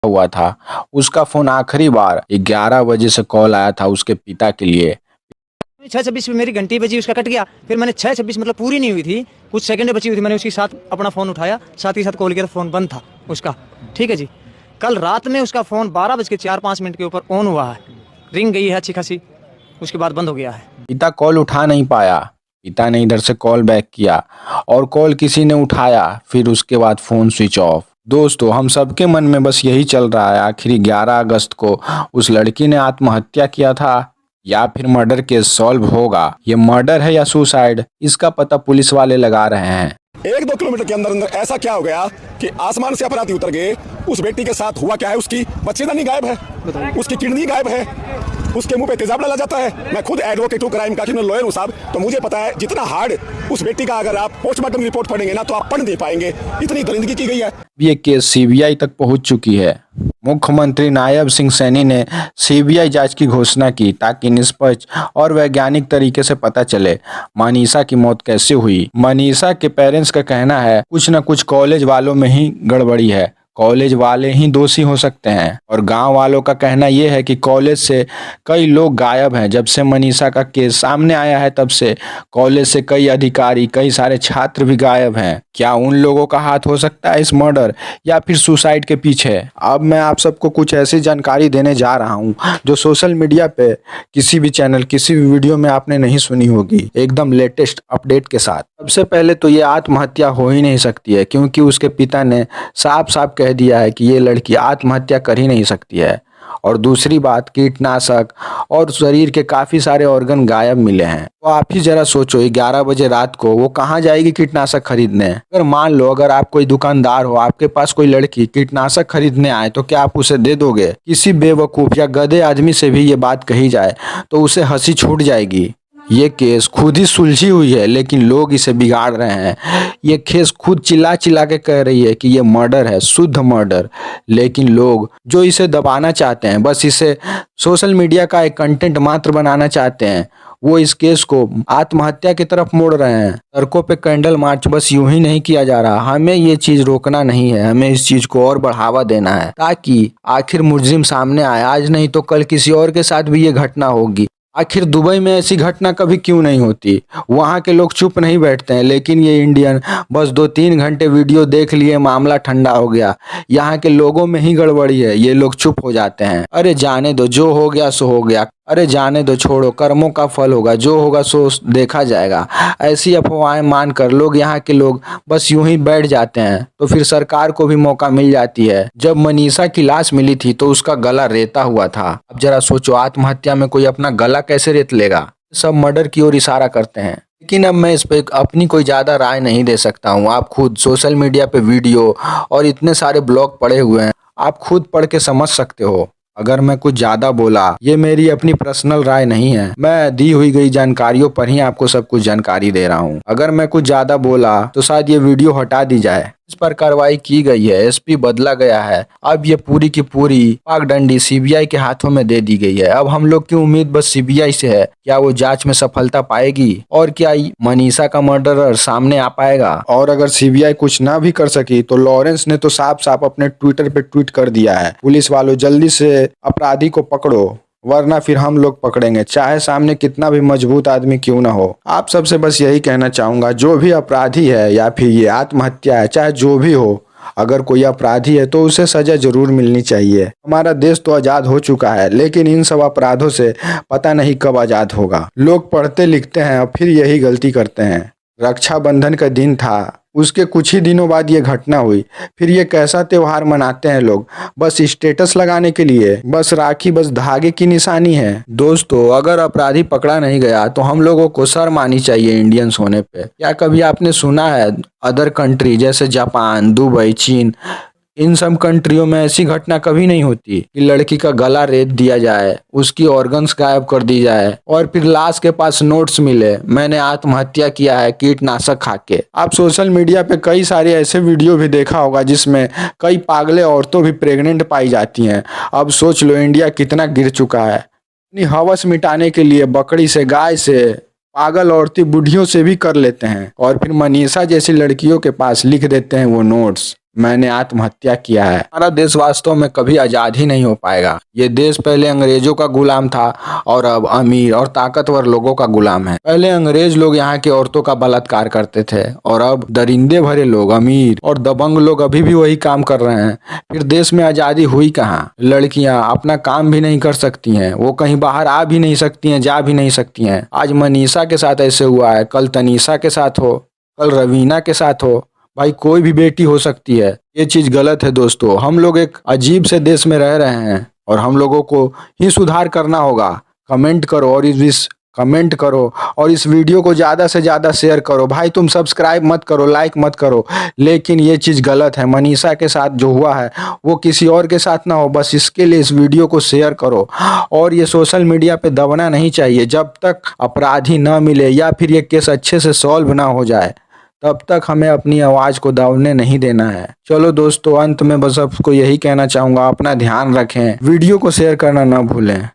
हुआ था। उसका फ़ोन आखिरी बार 11 बजे से कॉल आया था उसके पिता के लिए। 6:26 पे मेरी घंटी बजी, उसका कट गया। फिर मैंने 6:26 मतलब पूरी नहीं हुई थी, कुछ सेकंड बची हुई थी, मैंने उसके साथ अपना फ़ोन उठाया, साथ ही साथ कॉल किया तो फ़ोन बंद था उसका। ठीक है जी। कल रात में उसका फ़ोन 12:04-5 के ऊपर ऑन हुआ है, रिंग गई है अच्छी खासी, उसके बाद बंद हो गया है। पिता कॉल उठा नहीं पाया। पिता ने इधर से कॉल बैक किया और कॉल किसी ने उठाया, फिर उसके बाद फ़ोन स्विच ऑफ। दोस्तों, हम सबके मन में बस यही चल रहा है, आखिर 11 अगस्त को उस लड़की ने आत्महत्या किया था या फिर मर्डर केस सॉल्व होगा। ये मर्डर है या सुसाइड, इसका पता पुलिस वाले लगा रहे हैं। 1-2 किलोमीटर के अंदर अंदर ऐसा क्या हो गया कि आसमान से अपराधी उतर गए। उस बेटी के साथ हुआ क्या है? उसकी बच्चेदानी गायब है, उसकी किडनी गायब है, उसके मुंह पे तेजाब डाला जाता है। मैं खुद एडवोकेट हूँ, क्राइम का क्रिमिनल लॉयर हूँ साहब, तो मुझे पता है जितना हार्ड उस बेटी का अगर आप पोस्टमार्टम रिपोर्ट पढ़ेंगे ना तो आप पढ़ नहीं पाएंगे, इतनी दरिंदगी की गई है। ये केस सीबीआई तक पहुंच चुकी है। मुख्यमंत्री नायब सिंह सैनी ने सीबीआई जांच की घोषणा की ताकि निष्पक्ष और वैज्ञानिक तरीके से पता चले मनीषा की मौत कैसे हुई। मनीषा के पेरेंट्स का कहना है कुछ न कुछ कॉलेज वालों में ही गड़बड़ी है, कॉलेज वाले ही दोषी हो सकते हैं। और गांव वालों का कहना यह है कि कॉलेज से कई लोग गायब हैं। जब से मनीषा का केस सामने आया है तब से कॉलेज से कई अधिकारी, कई सारे छात्र भी गायब हैं। क्या उन लोगों का हाथ हो सकता है इस मर्डर या फिर सुसाइड के पीछे? अब मैं आप सबको कुछ ऐसी जानकारी देने जा रहा हूं जो सोशल मीडिया पे किसी भी चैनल, किसी भी वीडियो में आपने नहीं सुनी होगी, एकदम लेटेस्ट अपडेट के साथ। सबसे पहले तो ये आत्महत्या हो ही नहीं सकती है, क्योंकि उसके पिता ने साफ साफ कह दिया है कि ये लड़की आत्महत्या कर ही नहीं सकती है। और दूसरी बात, कीटनाशक और शरीर के काफ़ी सारे ऑर्गन गायब मिले हैं। तो आप ही जरा सोचो, 11 बजे रात को वो कहाँ जाएगी कीटनाशक खरीदने? अगर मान लो अगर आप कोई दुकानदार हो, आपके पास कोई लड़की कीटनाशक खरीदने आए तो क्या आप उसे दे दोगे? किसी बेवकूफ़ या गधे आदमी से भी ये बात कही जाए तो उसे हंसी छूट जाएगी। ये केस खुद ही सुलझी हुई है लेकिन लोग इसे बिगाड़ रहे हैं। ये केस खुद चिल्ला चिल्ला के कह रही है कि ये मर्डर है, शुद्ध मर्डर, लेकिन लोग जो इसे दबाना चाहते हैं, बस इसे सोशल मीडिया का एक कंटेंट मात्र बनाना चाहते हैं, वो इस केस को आत्महत्या की तरफ मोड़ रहे हैं। सड़कों पे कैंडल मार्च बस यूं ही नहीं किया जा रहा, हमें ये चीज रोकना नहीं है, हमें इस चीज को और बढ़ावा देना है ताकि आखिर मुलजिम सामने आए। आज नहीं तो कल किसी और के साथ भी ये घटना होगी। आखिर दुबई में ऐसी घटना कभी क्यों नहीं होती? वहाँ के लोग चुप नहीं बैठते हैं, लेकिन ये इंडियन बस 2-3 घंटे वीडियो देख लिए, मामला ठंडा हो गया। यहाँ के लोगों में ही गड़बड़ी है, ये लोग चुप हो जाते हैं। अरे जाने दो, जो हो गया सो हो गया, अरे जाने दो, छोड़ो, कर्मों का फल होगा, जो होगा सो देखा जाएगा। ऐसी अफवाहें मानकर लोग, यहाँ के लोग बस यूं ही बैठ जाते हैं। तो फिर सरकार को भी मौका मिल जाती है। जब मनीषा की लाश मिली थी तो उसका गला रेता हुआ था। अब जरा सोचो, आत्महत्या में कोई अपना गला कैसे रेत लेगा? सब मर्डर की ओर इशारा करते हैं। लेकिन अब मैं इस पे अपनी कोई ज़्यादा राय नहीं दे सकता हूँ। आप खुद सोशल मीडिया पे वीडियो और इतने सारे ब्लॉग पड़े हुए हैं, आप खुद पढ़ के समझ सकते हो। अगर मैं कुछ ज़्यादा बोला, ये मेरी अपनी पर्सनल राय नहीं है, मैं दी हुई गई जानकारियों पर ही आपको सब कुछ जानकारी दे रहा हूँ। अगर मैं कुछ ज़्यादा बोला तो शायद ये वीडियो हटा दी जाए। इस पर कार्रवाई की गई है, एसपी बदला गया है। अब ये पूरी की पूरी पागडंडी सीबीआई के हाथों में दे दी गई है। अब हम लोग की उम्मीद बस सीबीआई से है, क्या वो जांच में सफलता पाएगी और क्या मनीषा का मर्डरर सामने आ पाएगा? और अगर सीबीआई कुछ ना भी कर सकी तो लॉरेंस ने तो साफ साफ अपने ट्विटर पे ट्वीट कर दिया है, पुलिस वालों जल्दी से अपराधी को पकड़ो वरना फिर हम लोग पकड़ेंगे, चाहे सामने कितना भी मजबूत आदमी क्यों ना हो। आप सबसे बस यही कहना चाहूंगा, जो भी अपराधी है या फिर ये आत्महत्या है, चाहे जो भी हो, अगर कोई अपराधी है तो उसे सजा जरूर मिलनी चाहिए। हमारा देश तो आजाद हो चुका है, लेकिन इन सब अपराधों से पता नहीं कब आजाद होगा। लोग पढ़ते लिखते हैं और फिर यही गलती करते हैं। रक्षाबंधन का दिन था, उसके कुछ ही दिनों बाद ये घटना हुई। फिर ये कैसा त्योहार मनाते हैं लोग, बस स्टेटस लगाने के लिए, बस राखी बस धागे की निशानी है। दोस्तों, अगर अपराधी पकड़ा नहीं गया तो हम लोगों को शर्म आनी चाहिए इंडियंस होने पे। क्या कभी आपने सुना है अदर कंट्री जैसे जापान, दुबई, चीन, इन सब कंट्रियों में ऐसी घटना कभी नहीं होती कि लड़की का गला रेत दिया जाए, उसकी ऑर्गन्स गायब कर दी जाए और फिर लाश के पास नोट्स मिले, मैंने आत्महत्या किया है कीटनाशक खा के। आप सोशल मीडिया पे कई सारे ऐसे वीडियो भी देखा होगा जिसमें कई पागले औरतों भी प्रेग्नेंट पाई जाती हैं। अब सोच लो इंडिया कितना गिर चुका है। अपनी हवस मिटाने के लिए बकरी से, गाय से, पागल औरतें बुढ़ियों से भी कर लेते हैं और फिर मनीषा जैसी लड़कियों के पास लिख देते हैं वो नोट्स। मैंने आत्महत्या किया है। हमारा देश वास्तव में कभी आजाद ही नहीं हो पाएगा। ये देश पहले अंग्रेजों का गुलाम था और अब अमीर और ताकतवर लोगों का गुलाम है। पहले अंग्रेज लोग यहाँ की औरतों का बलात्कार करते थे और अब दरिंदे भरे लोग, अमीर और दबंग लोग अभी भी वही काम कर रहे हैं। फिर देश में आजादी हुई कहाँ? लड़कियां अपना काम भी नहीं कर सकती हैं, वो कहीं बाहर आ भी नहीं सकती हैं, जा भी नहीं सकती हैं। आज मनीषा के साथ ऐसे हुआ है, कल तनीषा के साथ हो, कल रवीना के साथ हो। भाई कोई भी बेटी हो सकती है। ये चीज गलत है दोस्तों। हम लोग एक अजीब से देश में रह रहे हैं और हम लोगों को ही सुधार करना होगा। कमेंट करो और इस वीडियो को ज़्यादा से ज़्यादा शेयर करो। भाई तुम सब्सक्राइब मत करो, लाइक मत करो, लेकिन ये चीज़ गलत है। मनीषा के साथ जो हुआ है वो किसी और के साथ ना हो, बस इसके लिए इस वीडियो को शेयर करो। और ये सोशल मीडिया पे दबना नहीं चाहिए। जब तक अपराधी ना मिले या फिर ये केस अच्छे से सॉल्व ना हो जाए तब तक हमें अपनी आवाज़ को दबने नहीं देना है। चलो दोस्तों, अंत में बस आपको यही कहना चाहूँगा, अपना ध्यान रखें, वीडियो को शेयर करना ना भूलें।